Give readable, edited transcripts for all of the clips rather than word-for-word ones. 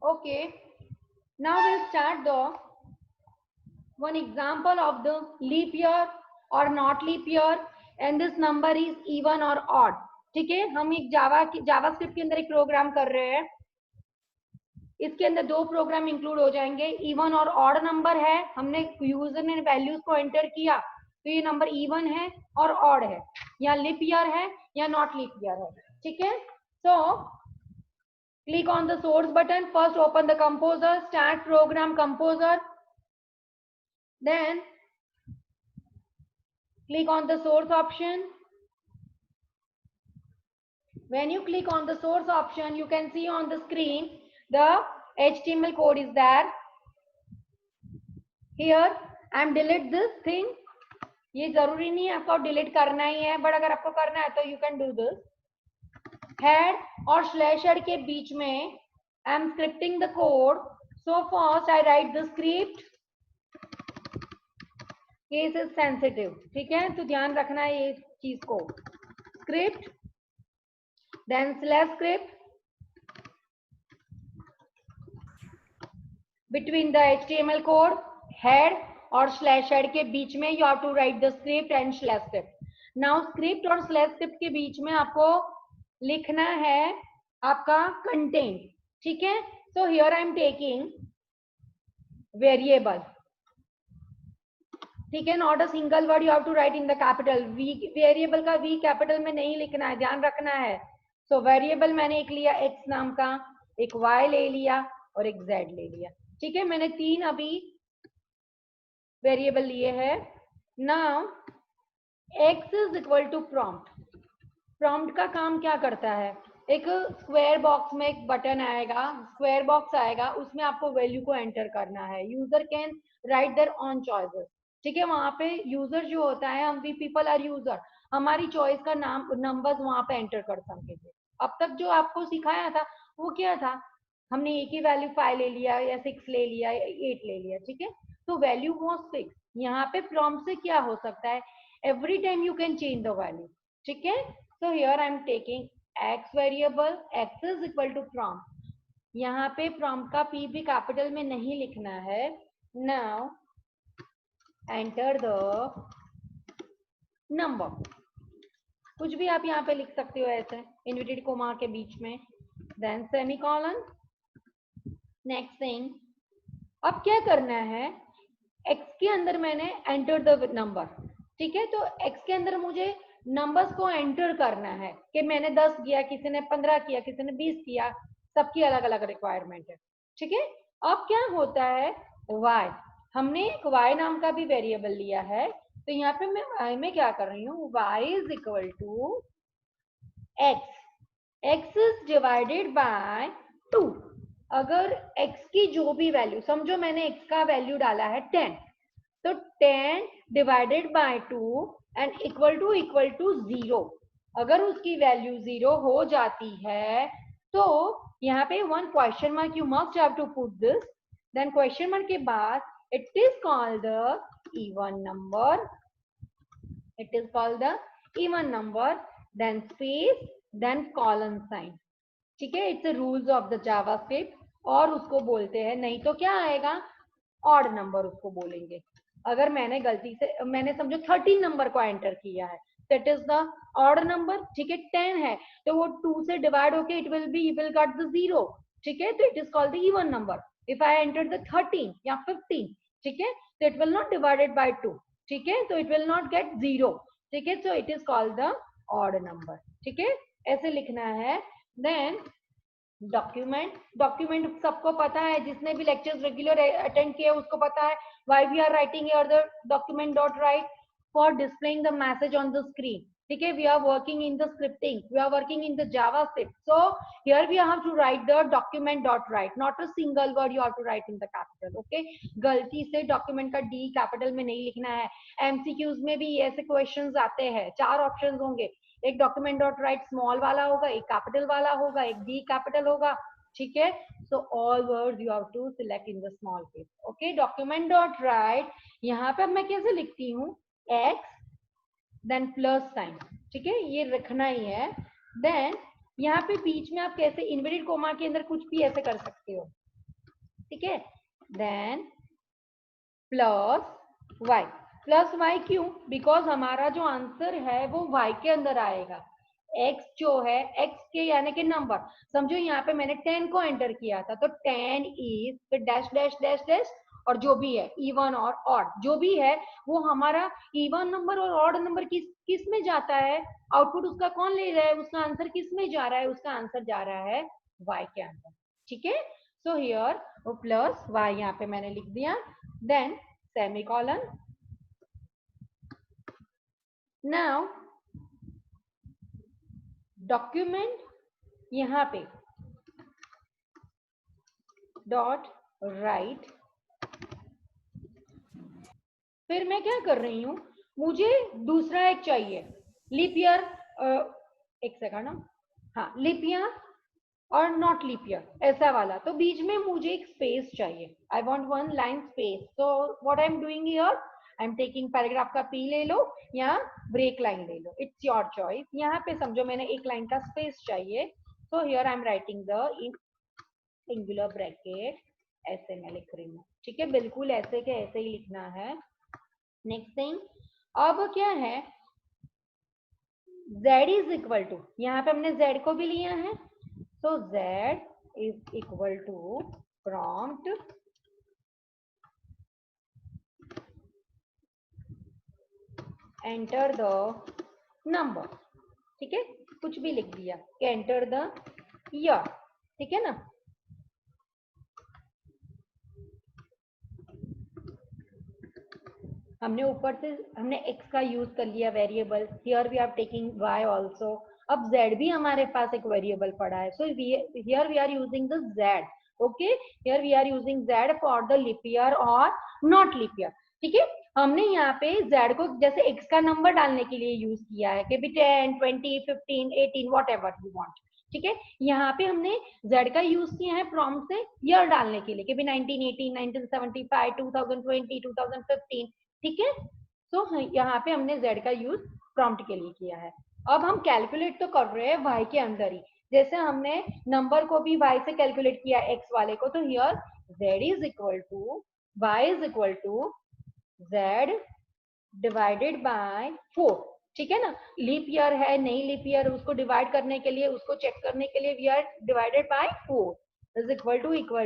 Okay, now we'll start the one example of the leap year or not leap year, and this number is even or odd. ठीक है, हम एक JavaScript के अंदर एक programme कर रहे हैं. इसके अंदर दो प्रोग्राम इंक्लूड हो जाएंगे. इवन और ऑड नंबर है, हमने यूजर ने वैल्यूज को एंटर किया तो ये नंबर इवन है और ऑड है, या लीप ईयर है या नॉट लीप ईयर है. ठीक है, सो click on the source button. First open the composer, start program composer, then click on the source option. When you click on the source option, you can see on the screen the HTML code is there. Here I am delete this thing. ये जरूरी नहीं है आपको delete करना ही है, but अगर आपको करना है तो you can do this. Head और स्लैश हेड के बीच में I am scripting the code. So first I write the script. Case is sensitive. ठीक है, तो ध्यान रखना है ये चीज को. Script, then slash script, between the HTML code, head और स्लैश हेड के बीच में you have to write the script and slash script. Now script और स्लैश स्क्रिप्ट के बीच में आपको लिखना है आपका कंटेंट. ठीक है, so here I am taking variable. ठीक है, not a single word, you have to write in the capital. Variable का वी कैपिटल में नहीं लिखना है, ध्यान रखना है. सो वेरिएबल मैंने एक लिया एक्स नाम का, एक वाई ले लिया और एक जेड ले लिया. ठीक है, मैंने 3 अभी वेरिएबल लिए हैं. Now x is equal to prompt. Prompt का काम क्या करता है? एक स्क्वायर बॉक्स में एक बटन आएगा, स्क्वायर बॉक्स आएगा, उसमें आपको वैल्यू को एंटर करना है. User can write there on choices. ठीक है, वहां पे यूजर जो होता है, हम वी पीपल आर यूजर, हमारी चॉइस का नाम नंबर्स वहां पे एंटर कर सकते थे. अब तक जो आपको सिखाया था वो क्या था? हमने एक ही वैल्यू 5 ले लिया या 6 ले लिया या 8 ले लिया. ठीक है, तो वैल्यू वो 6. यहाँ पे प्रॉम्प्ट से क्या हो सकता है? Every time you can change the value. ठीक है, so here I am taking x variable, x is equal to prompt. यहाँ पे prompt का p भी कैपिटल में नहीं लिखना है. now enter the number. कुछ भी आप यहाँ पे लिख सकते हो ऐसे इन्वर्टेड कोमा के बीच में, then semicolon. next thing, अब क्या करना है? x के अंदर मैंने enter the number. ठीक है, तो x के अंदर मुझे नंबर्स को एंटर करना है कि मैंने 10 किया, किसी ने 15 किया, किसी ने 20 किया, सबकी अलग अलग रिक्वायरमेंट है. ठीक है, अब क्या होता है? y, हमने एक y नाम का भी वेरिएबल लिया है, तो यहाँ पे मैं y में क्या कर रही हूँ? y is equal to x. x is divided by 2. अगर x की जो भी वैल्यू, समझो मैंने x का वैल्यू डाला है 10, तो 10 divided by 2 and equal to 0. अगर उसकी वैल्यू 0 हो जाती है तो यहाँ पे 1 question mark, you must have to put this. Then question mark के बाद it is called the even number. It is called the even number, then space, then colon sign. ठीक है, it's rules of the JavaScript. और उसको बोलते हैं, नहीं तो क्या आएगा? ऑड नंबर उसको बोलेंगे. अगर मैंने गलती से, मैंने समझो 13 नंबर को एंटर किया है, that is the odd number. ठीक है, 10 है तो वो 2 से डिवाइड होके इट विल गेट द 0. ठीक है, तो it is called the even number. If I enter the 13 या 15, ठीक है, तो it will not divided by 2. ठीक है, तो इट विल नॉट गेट 0. ठीक है, so it is called the odd number. ठीक है, ऐसे लिखना है. देन डॉक्यूमेंट सबको पता है, जिसने भी लेक्चर्स रेगुलर अटेंड किए उसको पता है. why we are writing here the document dot write? for displaying the message on the screen. ठीक है, we are working in the scripting, we are working in the JavaScript, so here we have to write the document dot write, not a single word you have to write in the capital. okay, गलती से document का D capital में नहीं लिखना है. MCQs में भी ऐसे क्वेश्चंस आते हैं, 4 ऑप्शंस होंगे, एक डॉक्यूमेंट डॉट राइट स्मॉल वाला होगा, एक कैपिटल वाला होगा, एक डी कैपिटल होगा. ठीक है, so all words you have to select in the small case. okay, document dot write, यहाँ पे मैं कैसे लिखती हूँ? x then plus sign. ठीक है, ये रखना ही है. देन यहाँ पे बीच में आप कैसे इन्वर्टेड कोमा के अंदर कुछ भी ऐसे कर सकते हो. ठीक है। देन प्लस वाई क्यों? बिकॉज हमारा जो आंसर है वो वाई के अंदर आएगा। x जो है x के यानी कि नंबर, समझो यहाँ पे मैंने 10 को एंटर किया था, तो 10 इज फिर डैश डैश डैश डैश और जो भी है इवन और ऑड जो भी है वो हमारा इवन नंबर और ऑड नंबर किस में जाता है, आउटपुट उसका कौन ले रहा है, उसका आंसर किस में जा रहा है, उसका आंसर जा रहा है y के अंदर। ठीक है, सो हियर वो प्लस y यहाँ पे मैंने लिख दिया। Then semicolon. नाउ डॉक्यूमेंट यहाँ पे डॉट राइट। फिर मैं क्या कर रही हूँ, मुझे दूसरा एक चाहिए लीप ईयर, एक सेकंड ना, हाँ लीप ईयर और नॉट लीप ईयर ऐसा वाला, तो बीच में मुझे एक स्पेस चाहिए। I want one line space, so what I am doing here, I am taking paragraph का पी ले लो या ब्रेक लाइन ले लो, इट्स योर चॉइस। यहाँ पे समझो मैंने एक लाइन का स्पेस चाहिए, सो here I am writing the singular bracket, ऐसे मैं लिख रही हूँ। ठीक है, बिल्कुल ऐसे के ऐसे ही लिखना है। नेक्स्ट थिंग, अब क्या है, z इज इक्वल टू, यहाँ पे हमने z को भी लिया है, so z is equal to prompt enter the number। ठीक है, कुछ भी लिख दिया कि enter the year। ठीक है ना, हमने ऊपर से हमने x का यूज कर लिया variable, here we are taking y also. अब z भी हमारे पास एक वेरिएबल पड़ा है, so here we are using the z। Okay, here we are using z for the leap year और नॉट लीप ईयर। ठीक है, हमने यहाँ पे z को जैसे x का नंबर डालने के लिए यूज किया है कि भी 10 20 15 18 वॉट एवर यू वांट। ठीक है, यहाँ पे हमने z का यूज किया है प्रॉम्प्ट से ईयर डालने के लिए कि भी 1918 1975 2020 2015। ठीक है, तो यहाँ पे हमने z का यूज प्रॉम्प्ट के लिए किया है। अब हम कैलकुलेट तो कर रहे हैं y के अंदर ही, जैसे हमने नंबर को भी y से कैलकुलेट किया x वाले को, तो here z is equal to y is equal to z divided by 4। ठीक है ना, लीप ईयर है नहीं लीप ईयर, उसको डिवाइड करने के लिए, उसको चेक करने के लिए we are divided by 4 is equal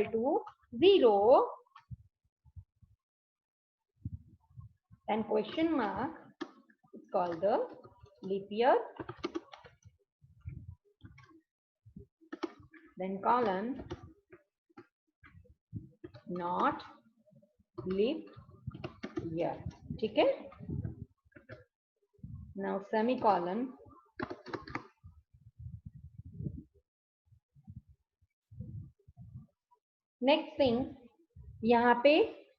to 0 and question mark is called the leap year, then colon not leap year। ठीक है, now semicolon। नेक्स्ट थिंग, यहाँ पे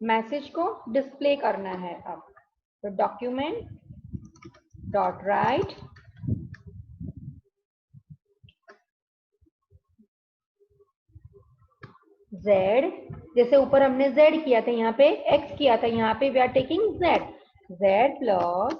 मैसेज को डिस्प्ले करना है। अब तो डॉक्यूमेंट डॉट राइट z, जैसे ऊपर हमने z किया था यहाँ पे x किया था, यहाँ पे we are taking z plus,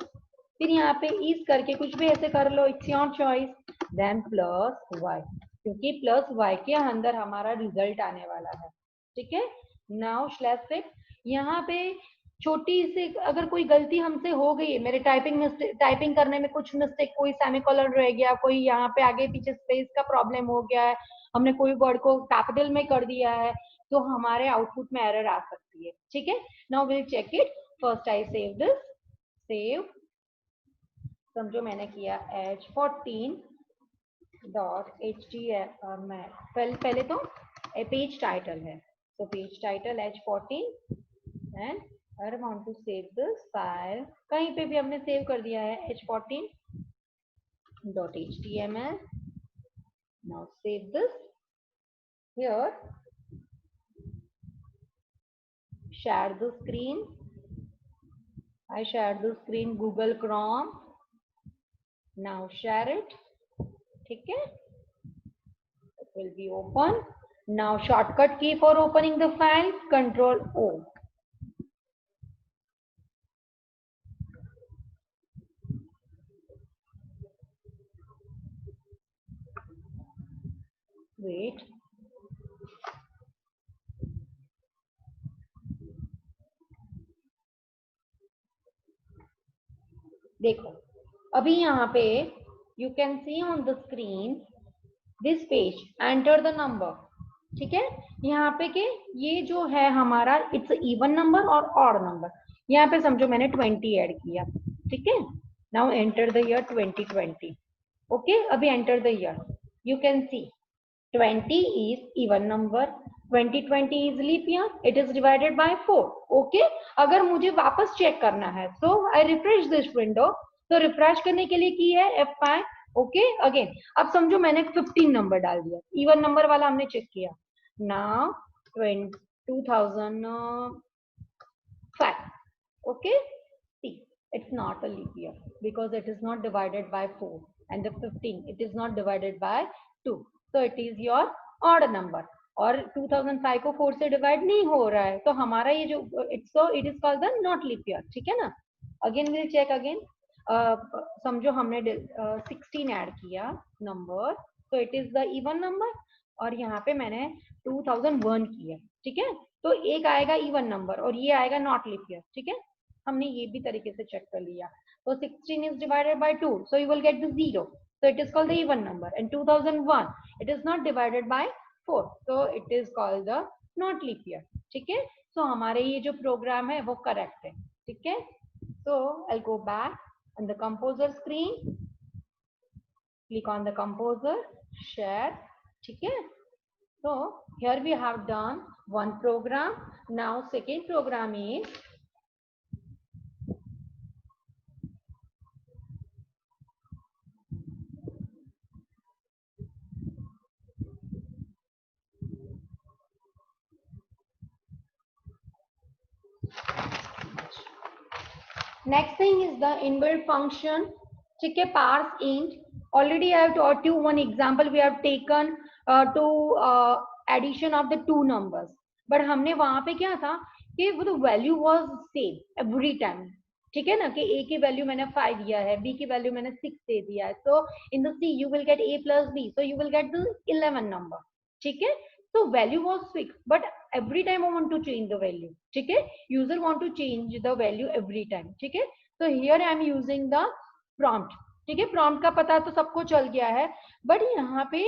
फिर यहाँ पे इस करके कुछ भी ऐसे कर लो, it's your choice, then plus y, क्योंकि प्लस y के अंदर हमारा रिजल्ट आने वाला है। ठीक है, नाउ स्लैश इट, यहाँ पे छोटी से अगर कोई गलती हमसे हो गई है, मेरे टाइपिंग करने में कुछ मिस्टेक, कोई सेमीकोलन रह गया, कोई यहाँ पे आगे पीछे स्पेस का प्रॉब्लम हो गया है, हमने कोई वर्ड को कैपिटल में कर दिया है, तो हमारे आउटपुट में एरर आ सकती है। ठीक है, now will check it. First I save this, save, समझो मैंने किया h14 डॉट html, पहले तो पेज टाइटल है, so page title h14 and I want to save this file, कहीं पे भी हमने सेव कर दिया है h14 dot html। Now save this, here share the screen, I share the screen Google Chrome, now share it। ठीक है, it will be open। now shortcut key for opening the file, Control O। wait, देखो अभी यहाँ पे you can see on the screen this page, enter the number. ठीक है, यहाँ पे के ये जो है हमारा इट्स इवन नंबर और ऑड नंबर। यहाँ पे समझो मैंने 20 ऐड किया। ठीक है, now enter the year 2020। Okay, अभी enter the year. You can see 20 is even number, 2020 is leap year, it is divided by 4. Okay, अगर मुझे वापस चेक करना है so I refresh this window। तो रिफ्रेश करने के लिए की है F5। ओके, अगेन अब समझो मैंने 15 नंबर डाल दिया, इवन नंबर वाला हमने चेक किया। Now 2005। Okay, see, it's not a leap year because it is not divided by 4, and the 15 it is not divided by 2, so it is your odd number। और 2005 को 4 से divide नहीं हो रहा है, तो हमारा ये जो it is called the not leap year. ठीक है ना, अगेन विल चेक अगेन। समझो हमने 16 ऐड किया नंबर, तो it is the even number, और यहाँ पे मैंने 2001 किया। ठीक है, तो एक आएगा इवन नंबर और ये आएगा नॉट लीप ईयर। ठीक है, हमने ये भी तरीके से चेक कर लिया। तो 16 is divided by 2, so you will get the 0, so it is called the even number। and 2001 it is not divided by 4, so it is called the not leap year। ठीक है, so हमारे ये जो programme है वो correct है। ठीक है, so I'll go back on the composer screen, click on the composer, share। ठीक है, so here we have done one program। now second program is next thing is the inbuilt function। ठीक है, parse int। already I have taught you one example, we have taken to addition of the two numbers, but हमने वहां पे क्या था कि वो तो value was same every time. ठीक है ना, कि a की वैल्यू मैंने 5 दिया है, b की वैल्यू मैंने 6 दे दिया है, so in the c you will get a plus b, so you will get the 11 number। ठीक है, so value was fixed, but every time I want to change the value। ठीक है, user want to change the value every time। ठीक है, so here I am using the prompt। ठीक है, prompt का पता तो सबको चल गया है, बट यहाँ पे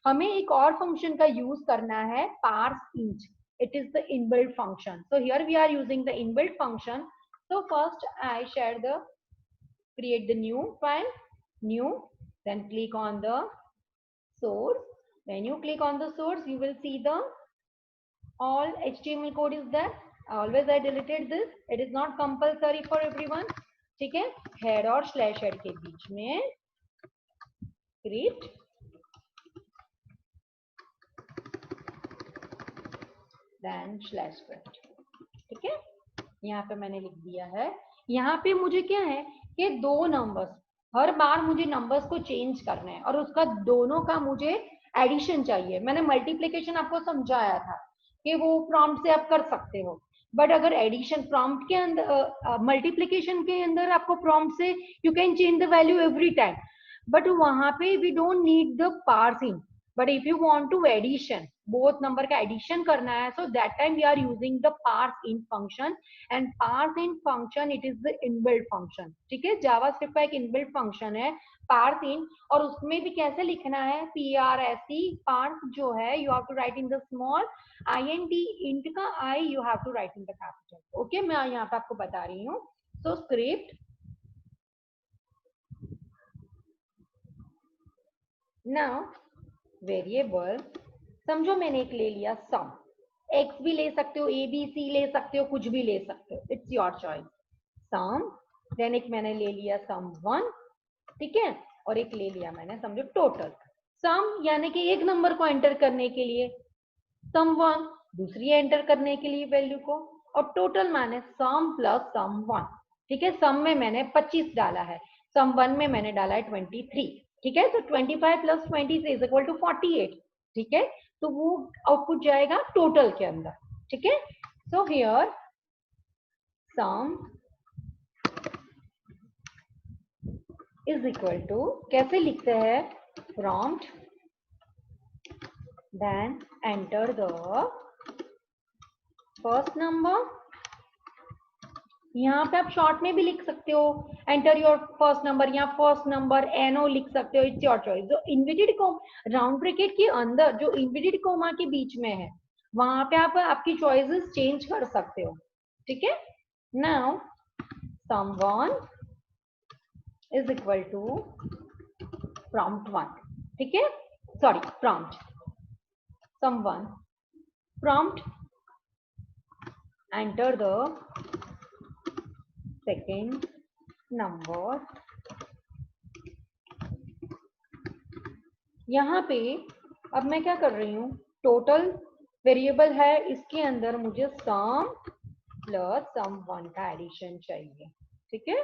हमें एक और फंक्शन का यूज करना है, parse int। it is the inbuilt function, so here we are using the inbuilt function। so first I share the create the new file, new, then click on the source। when you click on the source you will see the all HTML code is there। always I deleted this, it is not compulsory for everyone। ठीक है, head और slash head के बीच में script, then slash script। ठीक है, यहाँ पे मैंने लिख दिया है। यहाँ पे मुझे क्या है कि दो नंबर्स, हर बार मुझे नंबर्स को चेंज करना है और उसका दोनों का मुझे एडिशन चाहिए। मैंने मल्टीप्लिकेशन आपको समझाया था कि वो प्रॉम्प्ट से आप कर सकते हो, बट अगर एडिशन प्रॉम्प्ट के अंदर, मल्टीप्लिकेशन के अंदर आपको प्रॉम्प्ट से you can change the value every time, but वहां पे we don't need the parsing. But if you want to addition, both number का एडिशन करना है, so that time we are using the parse int function। and parse int function it is the inbuilt function। ठीक है, JavaScript का एक inbuilt function है parse int, और उसमें भी कैसे लिखना है, PRSE parse जो है you have to write in the small, int int का I you have to write in the capital। Okay, मैं यहाँ पे आपको बता रही हूँ। so script, now वेरिएबल, समझो मैंने एक ले लिया सम, एक्स भी ले सकते हो, ए बी सी ले सकते हो, कुछ भी ले सकते हो, it's your choice. Sum, then एक मैंने ले लिया सम 1। ठीक है, और एक ले लिया मैंने समझो टोटल। सम यानी कि एक नंबर को एंटर करने के लिए, सम 1 दूसरी एंटर करने के लिए वैल्यू को, और टोटल माने सम प्लस सम 1। ठीक है, सम में मैंने 25 डाला है, सम 1 में मैंने डाला है 23। ठीक है, तो 25 प्लस 23 इज इक्वल टू 48। ठीक है, तो वो आउटपुट जाएगा टोटल के अंदर। ठीक है, so here sum is equal to, कैसे लिखते हैं, prompt, then enter the first number, यहाँ पे आप शॉर्ट में भी लिख सकते हो, एंटर योर फर्स्ट नंबर या फर्स्ट नंबर एनओ लिख सकते हो, इट्स योर चॉइस। जो इन्वर्टेड कोमा राउंड ब्रैकेट के अंदर जो इन्वर्टेड कोमा के बीच में है वहां पे आप आपकी चॉइसेस चेंज कर सकते हो, ठीक है। Now someone is equal to prompt 1, ठीक है, sorry prompt someone prompt enter the second number। यहाँ पे अब मैं क्या कर रही हूँ, टोटल वेरिएबल है, इसके अंदर मुझे सम प्लस सम वन का एडिशन चाहिए, ठीक है।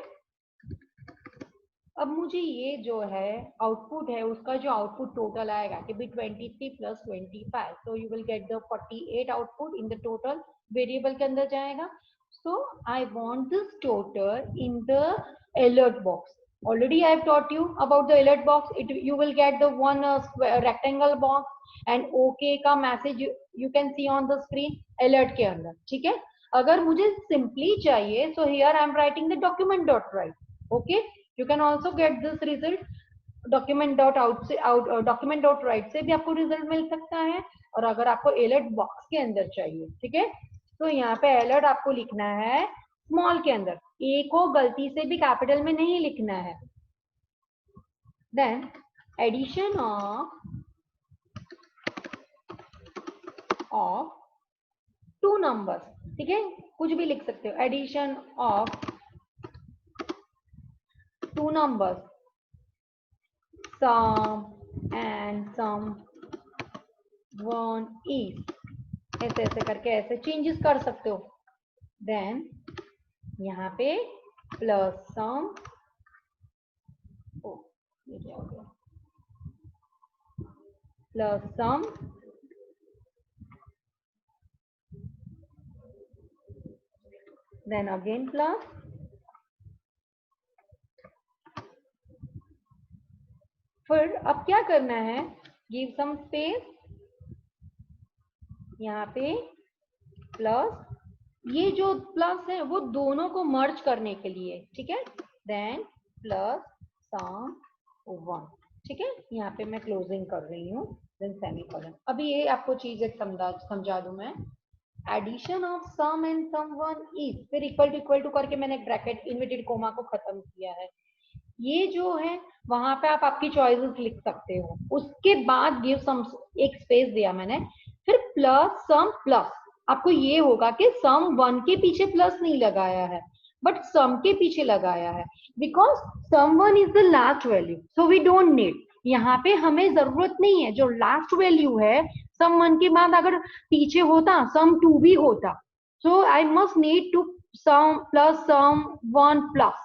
अब मुझे ये जो है आउटपुट है उसका जो आउटपुट टोटल आएगा कि भी 23 प्लस 25, तो you will get the 48 output in the total variable के अंदर जाएगा। So I want this total in the alert box। Already I have taught you about the alert box. You will get the one rectangle box and OK का message you can see on the screen alert के अंदर, ठीक है। अगर मुझे simply चाहिए so here I am writing the document dot write, okay। You can also get this result document dot out से document dot write से भी आपको रिजल्ट मिल सकता है, और अगर आपको alert box के अंदर चाहिए, ठीक है, तो यहाँ पे alert आपको लिखना है स्मॉल के अंदर, ए को गलती से भी कैपिटल में नहीं लिखना है। Then addition of two numbers, ठीक है, कुछ भी लिख सकते हो, addition of two numbers sum and sum one is, ऐसे ऐसे करके ऐसे चेंजेस कर सकते हो। देन यहाँ पे प्लस सम, ये क्या हो गया, plus some then again plus, फिर अब क्या करना है, गिव सम स्पेस, यहाँ पे प्लस, ये जो प्लस है वो दोनों को मर्ज करने के लिए, ठीक है। देन प्लस सम वन, ठीक है, यहाँ पे मैं क्लोजिंग कर रही हूँ, देन सेमीकोलन। अभी ये आपको चीज एक समझा दूं मैं, addition of sum and sum one is, फिर इक्वल टू करके मैंने ब्रैकेट इन्वर्टेड कोमा को खत्म किया है। ये जो है वहां पे आप आपकी चॉइसेस लिख सकते हो, उसके बाद गिव सम, एक स्पेस दिया मैंने, फिर प्लस सम प्लस, आपको ये होगा कि सम वन के पीछे प्लस नहीं लगाया है बट सम के पीछे लगाया है, because sum one is the last value, so we don't need, यहाँ पे हमें जरूरत नहीं है, जो लास्ट वैल्यू है सम वन के बाद अगर पीछे होता सम टू भी होता, so I must need to sum plus sum one plus,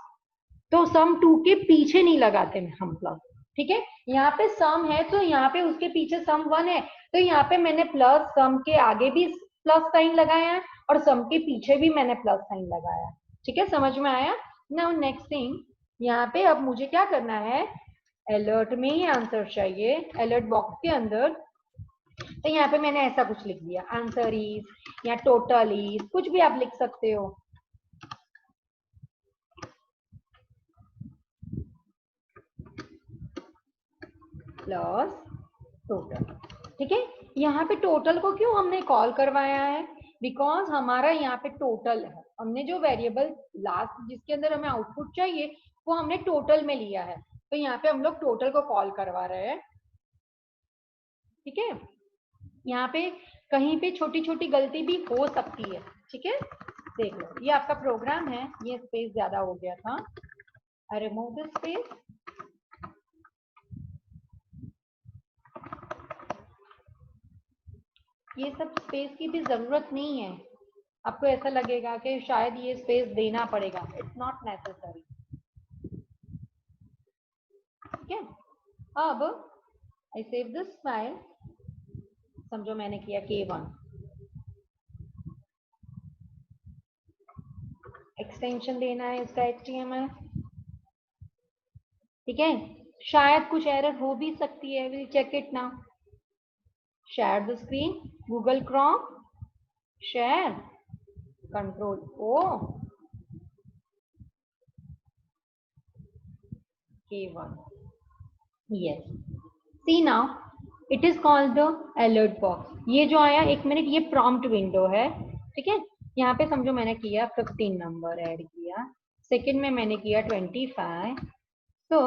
तो सम टू के पीछे नहीं लगाते हम प्लस, ठीक है। यहाँ पे सम है तो यहाँ पे उसके पीछे सम वन है, तो यहाँ पे मैंने प्लस सम के आगे भी प्लस साइन लगाया है और सम के पीछे भी मैंने प्लस साइन लगाया है, ठीक है, समझ में आया। नाउ नेक्स्ट थिंग, यहाँ पे अब मुझे क्या करना है, अलर्ट में ही आंसर चाहिए, अलर्ट बॉक्स के अंदर, तो यहाँ पे मैंने ऐसा कुछ लिख दिया, आंसर इज या टोटल इज, कुछ भी आप लिख सकते हो, प्लस टोटल, ठीक है। यहाँ पे टोटल को क्यों हमने कॉल करवाया है, बिकॉज हमारा यहाँ पे टोटल है, हमने जो वेरिएबल लास्ट जिसके अंदर हमें आउटपुट चाहिए वो हमने टोटल में लिया है, तो यहाँ पे हम लोग टोटल को कॉल करवा रहे हैं, ठीक है। यहाँ पे कहीं पे छोटी छोटी गलती भी हो सकती है, ठीक है। देख लो ये आपका प्रोग्राम है, ये स्पेस ज्यादा हो गया था, आई रिमूव दिस स्पेस, ये सब स्पेस की भी जरूरत नहीं है, आपको ऐसा लगेगा कि शायद ये स्पेस देना पड़ेगा, इट्स नॉट नेसेसरी, ठीक है। अब आई सेव दिस फाइल, समझो मैंने किया K1, एक्सटेंशन देना है इसका HTML, ठीक है। शायद कुछ एरर हो भी सकती है, will check it now, share the screen, Google Chrome, share, control O, K1. Yes. See now, it is called the alert box. ये जो आया, एक मिनट, ये prompt window है, ठीक है। यहाँ पे समझो मैंने किया 15 नंबर ऐड किया, सेकंड में मैंने किया 25, तो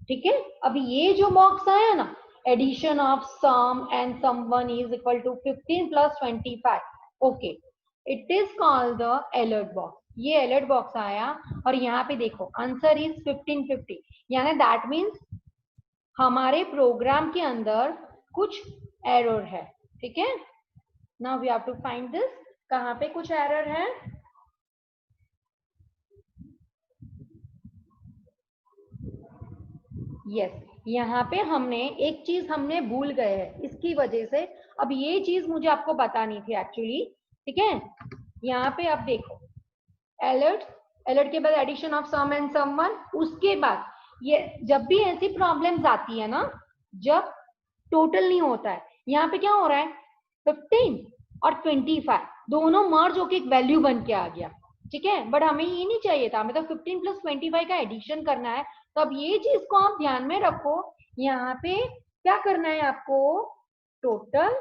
ठीक है। अब ये जो बॉक्स आया ना, addition of sum and sum one is equal to 15 plus 25, okay, it is called the alert box. ये अलर्ट बॉक्स आया और यहाँ पे देखो आंसर इज 1550, यानी दैट मीन्स हमारे प्रोग्राम के अंदर कुछ एरर है, ठीक है। Now we have to find this, कहाँ पे कुछ एरर है। यस, यहाँ पे हमने एक चीज हमने भूल गए हैं, इसकी वजह से अब ये चीज मुझे आपको बतानी थी एक्चुअली, ठीक है। यहाँ पे आप देखो अलर्ट, अलर्ट के बाद addition of sum and sum one, उसके बाद ये जब भी ऐसी प्रॉब्लम्स आती है ना, जब टोटल नहीं होता है, यहाँ पे क्या हो रहा है 15 और 25 दोनों मर्ज होके एक वैल्यू बन के आ गया, ठीक है। बट हमें ये नहीं चाहिए था, हमें तो 15 प्लस 25 का एडिशन करना है। तो अब ये चीज को आप ध्यान में रखो, यहाँ पे क्या करना है आपको, टोटल,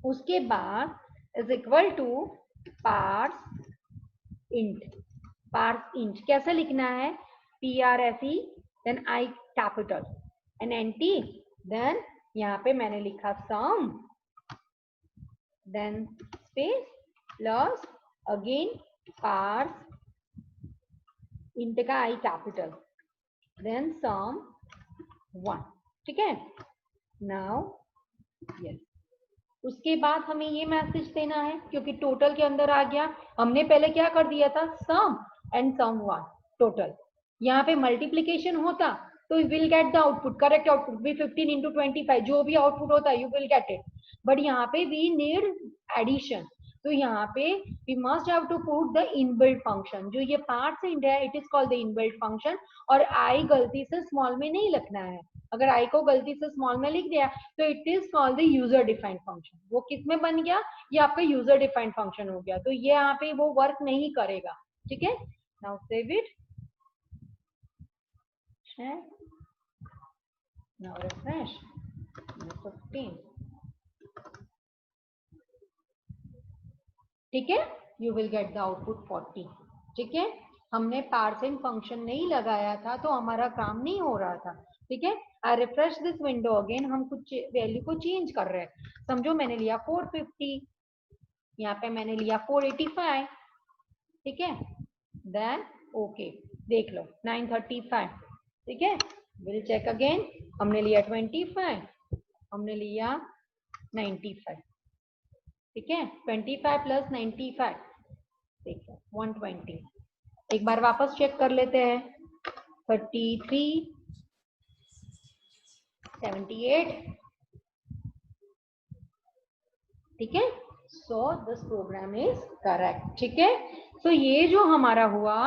उसके बाद is equal to parse int. Parse int कैसे लिखना है, PRSE then I capital N NT, then यहाँ पे मैंने लिखा sum, then space plus again parse int का I कैपिटल, देन सम 1, ठीक है। नाउ यस, उसके बाद हमें ये मैसेज देना है, क्योंकि टोटल के अंदर आ गया, हमने पहले क्या कर दिया था, सम एंड सम 1 टोटल। यहाँ पे मल्टीप्लीकेशन होता तो you will get the output, correct output भी 15 इंटू 25, जो भी आउटपुट होता है you will get it. But यहाँ पे वी नीड एडिशन, तो यहाँ पे we must have to put the inbuilt function, जो ये पार्ट्स इंट है, it is called the inbuilt function. और आई गलती से स्मॉल में नहीं लिखना है, अगर आई को गलती से स्मॉल में लिख दिया तो it is called the user defined function. वो किस में बन गया, ये आपका यूजर डिफाइंड फंक्शन हो गया, तो ये यहाँ पे वो वर्क नहीं करेगा, ठीक है। Now save it, now refresh 15, ठीक है, you will get the output 40, ठीक है। हमने पार्सिंग फंक्शन नहीं लगाया था तो हमारा काम नहीं हो रहा था, ठीक है। आई रिफ्रेश दिस विंडो अगेन, हम कुछ वैल्यू को चेंज कर रहे हैं। समझो मैंने लिया 450, यहाँ पे मैंने लिया 485, ठीक है, देन ओके, देख लो 935, ठीक है। विल चेक अगेन, हमने लिया 25, हमने लिया 95, ठीक है। 25 प्लस 95 देखो 120, एक बार वापस चेक कर लेते हैं, 33, 78, ठीक है। So this program is correct, ठीक है। तो ये जो हमारा हुआ,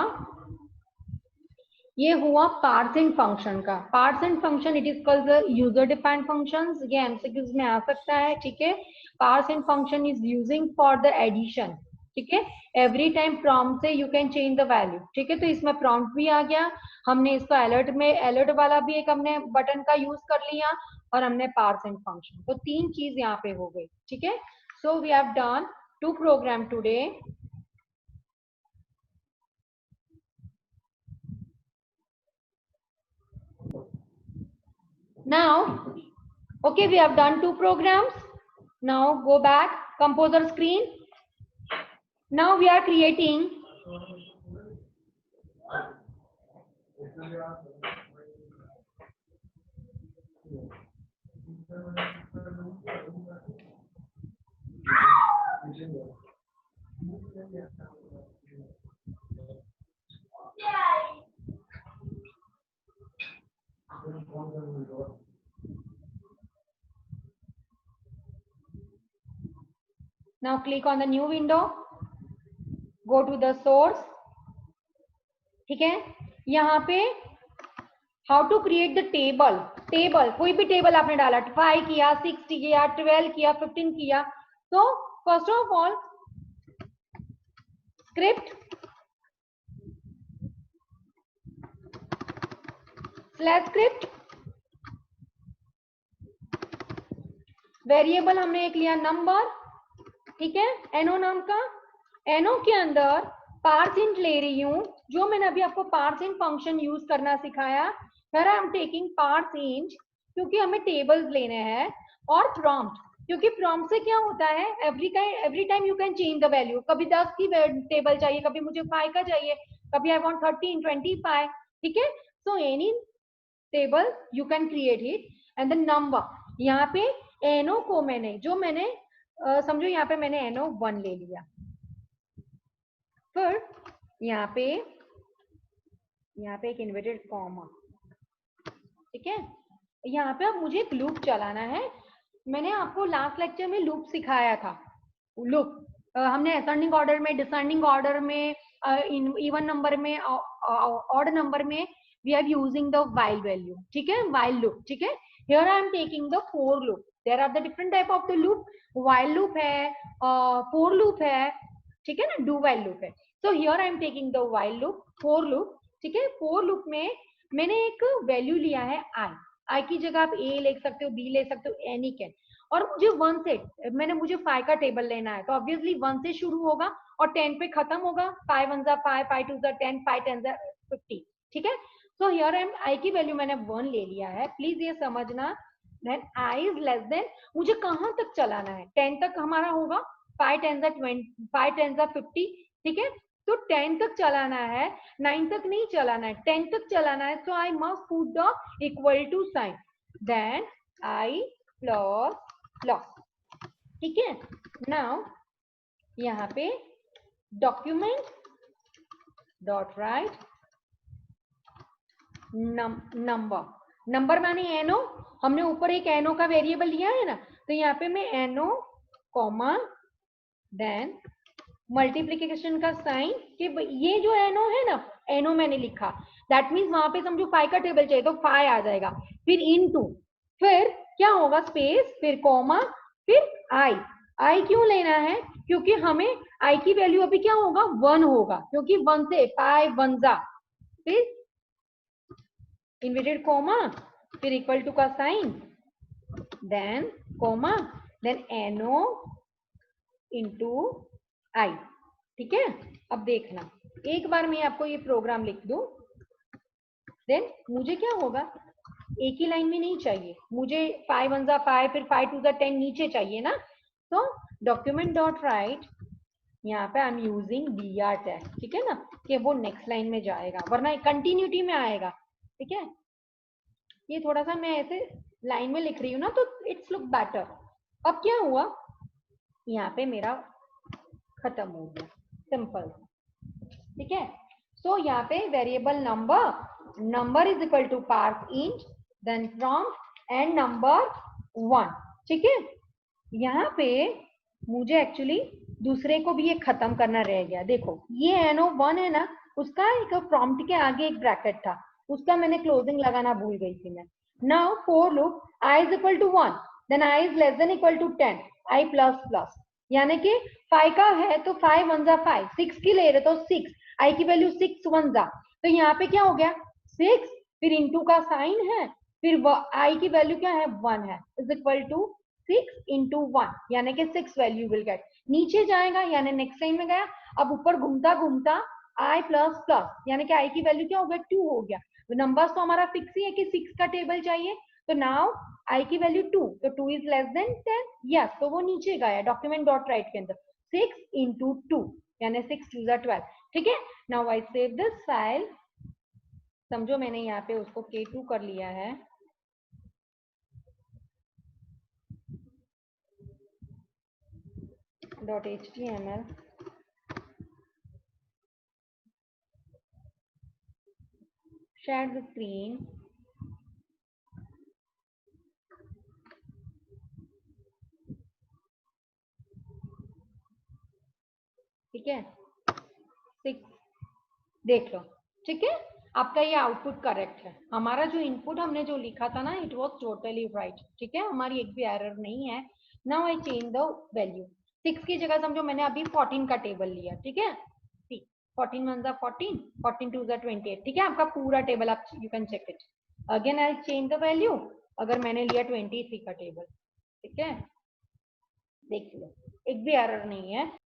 ये हुआ पार्सिंग फंक्शन का। Parsing function it is called the user defined functions, ये एमसीक्यूज में आ सकता है, ठीक है। Parsing function is using for the addition, ठीक है। एवरी टाइम प्रॉम्प्ट से you can change the value, ठीक है। तो इसमें प्रॉम्प्ट भी आ गया, हमने इसको अलर्ट में, अलर्ट वाला भी एक हमने बटन का यूज कर लिया, और हमने पार्सिंग फंक्शन, तो तीन चीज यहाँ पे हो गई, ठीक है। So we have done 2 program today. Now, okay, we have done 2 programs. Now go back, composer screen. Now we are creating now click on the new window, go to the source, ठीक है। यहाँ पे how to create the table, table कोई भी table आपने डाला, 5 किया, 6 किया, 12 किया, 15 किया, तो first of all script slash script variable हमने एक लिया नंबर, ठीक है, एनो नाम का। एनो के अंदर पार्स इंट ले रही हूं, जो मैंने अभी आपको पार्स इंट फंक्शन यूज करना सिखाया। फिर I am taking parse int क्योंकि हमें टेबल्स लेने हैं, और प्रॉम्प्ट क्योंकि प्रॉम्प्ट से क्या होता है, every time you can change the value. कभी 10 की टेबल चाहिए, कभी मुझे 5 का चाहिए, कभी आई वांट 13, 25, ठीक है। So any table you can create it and the number. यहाँ पे एनो को मैंने समझो यहाँ पे मैंने एनो 1 ले लिया। फिर यहाँ पे एक इन्वर्टेड कॉमा, ठीक है। यहाँ पे अब मुझे एक लूप चलाना है। मैंने आपको लास्ट लेक्चर में लूप सिखाया था। लूप हमने असेंडिंग ऑर्डर में, डिसेंडिंग ऑर्डर में, इवन नंबर में, ऑड नंबर में we are using the while value, ठीक है, वाइल लूप, ठीक है। Here I am taking the for loop. There are the different type of the loop. While loop है, for loop है, ठीक है ना, डू वाइल लूप है। So here I am taking the while loop, for loop, ठीक है। For loop में मैंने एक वैल्यू लिया है आई की जगह आप ए ले सकते हो, बी ले सकते हो, एनी कैन। और मुझे 1 से मुझे 5 का टेबल लेना है, तो ऑब्वियसली 1 से शुरू होगा और 10 पे खत्म होगा। 5 1 5, 5 2 10, 5 10 50, ठीक है। सो हियर आई की वैल्यू मैंने 1 ले लिया है। प्लीज ये समझना, then I is less than, मुझे कहां तक चलाना है, 10 तक हमारा होगा। 5 10 20, 5 10 50, ठीक है। तो 10 तक चलाना है, 9 तक नहीं चलाना है, 10 तक चलाना है। So I must put the equal to sign, then I plus, ठीक है। नाउ यहाँ पे डॉक्यूमेंट डॉट राइट नंबर माने एनो, हमने ऊपर एक एनो का वेरिएबल लिया है ना, तो यहाँ पे मैं एनो कॉमा देन मल्टीप्लीकेशन का साइन, कि ये जो एनो है ना, एनो मैंने लिखा, दैट मीन्स वहां पे समझो 5 का टेबल चाहिए तो 5 आ जाएगा, फिर इनटू, फिर क्या होगा, स्पेस, फिर कॉमा, फिर आई क्यों लेना है, क्योंकि हमें आई की वैल्यू अभी क्या होगा, 1 होगा, क्योंकि 1 से 5 1 जा, फिर इन्वर्टेड कॉमा, फिर इक्वल टू का साइन, देन कॉमा, देन एनो इंटू आई, ठीक है। अब देखना, एक बार मैं आपको ये प्रोग्राम लिख दूं, देन मुझे क्या होगा, एक ही लाइन में नहीं चाहिए मुझे, 5 1 जा 5, फिर 5 2 जा 10 नीचे चाहिए ना। तो डॉक्यूमेंट डॉट राइट, यहाँ पे I am using br tag, ठीक है ना, कि वो नेक्स्ट लाइन में जाएगा, वरना कंटिन्यूटी में आएगा, ठीक है। ये थोड़ा सा मैं ऐसे लाइन में लिख रही हूँ ना, तो इट्स लुक बेटर। अब क्या हुआ, यहाँ पे मेरा खत्म हो गया, सिंपल, ठीक है। सो यहाँ पे variable number is equal to parse int, then prompt and number 1, ठीक है। यहाँ पे मुझे एक्चुअली दूसरे को भी ये खत्म करना रह गया। देखो ये एनो 1 है ना, उसका एक प्रॉम्प्ट के आगे एक ब्रैकेट था, उसका मैंने क्लोजिंग लगाना भूल गई थी मैं। Now for loop I is equal to 1, then I is less than equal to 10, I plus plus, यानी कि 5 का है तो 5 1 जा 5, 6 की ले रहे तो 6, आई की वैल्यू 6 1 जा, तो यहाँ पे क्या हो गया 6, फिर इंटू का साइन है, फिर आई की वैल्यू क्या है 1 है, इज इक्वल टू 6 इंटू 1, यानी कि 6 वैल्यू विल गेट, नीचे जाएगा यानी नेक्स्ट लाइन में गया। अब ऊपर घूमता घूमता आई प्लस प्लस, यानी कि आई की वैल्यू क्या हो गया 2 हो गया। नंबर्स तो हमारा फिक्स ही है कि 6 का टेबल चाहिए, तो नाउ आई की वैल्यू 2, तो 2 इज लेस देन 10, यस, तो वो नीचे गया डॉक्यूमेंट डॉट राइट के अंदर, 6 इंटू 2 यानी 6 2 12, ठीक है। Now I save this file, समझो मैंने यहाँ पे उसको K2 कर लिया है, .html, share the screen, ठीक है, 6, देख लो, ठीक है। आपका ये आउटपुट करेक्ट है, हमारा जो इनपुट हमने जो लिखा था ना, इट वाज टोटली राइट, ठीक है, हमारी एक भी एरर नहीं है। Now I change the value, 6 की जगह समझो मैंने अभी 14 का टेबल लिया, ठीक है, 14 1 जा 14, 14 2 जा 28, ठीक है, आपका पूरा टेबल आप you can check it, again I change the value, अगर मैंने लिया 23 का टेबल, ठीक है, देख लो एक भी एरर नहीं है।